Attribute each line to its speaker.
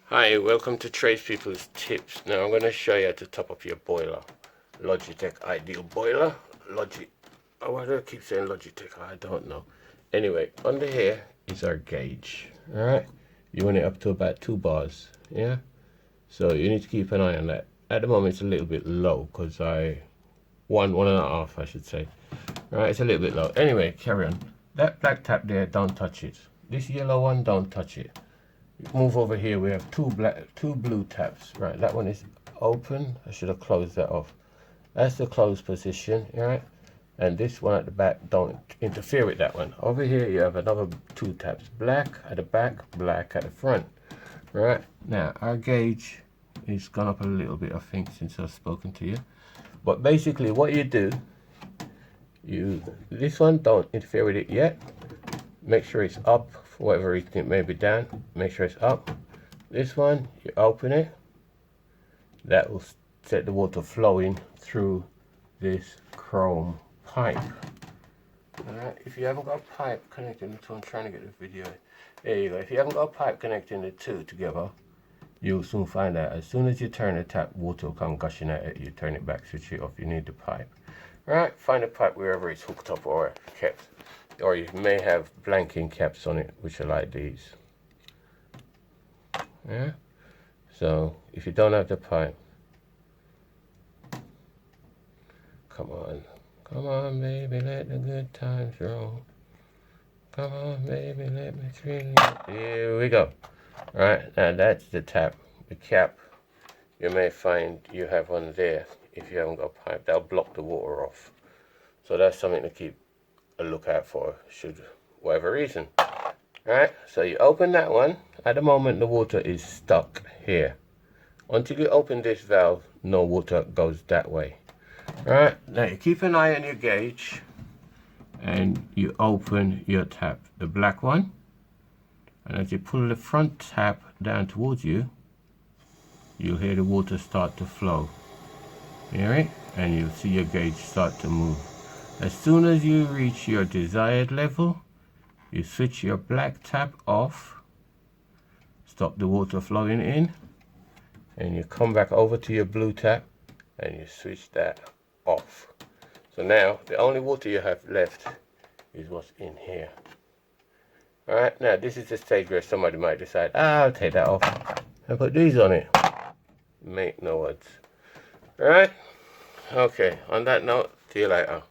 Speaker 1: Hi, welcome to Tradespeople's Tips. Now I'm going to show you how to top up your boiler. Logitech Ideal Boiler. Oh, why do I keep saying Logitech? I don't know. Anyway, under here is our gauge. Alright? You want it up to about 2 bars. Yeah? So you need to keep an eye on that. At the moment it's a little bit low because one and a half I should say. Alright, it's a little bit low. Anyway, carry on. That black tap there, don't touch it. This yellow one, don't touch it. Move over here, we have two blue taps. Right, that one is open. I should have closed that off. That's the closed position, right? And this one at the back, don't interfere with that one. Over here you have another 2 taps. Black at the back, black at the front. Right, now our gauge is gone up a little bit, I think, since I've spoken to you. But basically what you do, this one, don't interfere with it yet. Make sure it's up. For whatever reason it may be down, make sure it's up. This one, you open it, that will set the water flowing through this chrome pipe. Alright, if you haven't got a pipe connecting the two, I'm trying to get the video. There you go. If you haven't got a pipe connecting the two together, you'll soon find out. As soon as you turn the tap, water will come gushing at it. You turn it back, switch it off. You need the pipe. Alright, find the pipe wherever it's hooked up or kept. Or you may have blanking caps on it, which are like these. Yeah. So if you don't have the pipe, come on, baby, let the good times roll. Come on, baby, let me thrill you. Here we go. All right, now that's the tap, the cap. You may find you have one there if you haven't got a pipe. That'll block the water off. So that's something to keep a lookout for, should whatever reason. Alright, so you open that one. At the moment the water is stuck here. Until you open this valve, no water goes that way. Alright, now you keep an eye on your gauge and you open your tap, the black one, and as you pull the front tap down towards you, you'll hear the water start to flow. You hear it? And you'll see your gauge start to move. As soon as you reach your desired level, you switch your black tap off, stop the water flowing in, and you come back over to your blue tap and you switch that off. So now the only water you have left is what's in here. Alright, now this is the stage where somebody might decide, I'll take that off and put these on it. Make no odds. Alright, okay, on that note, see you later.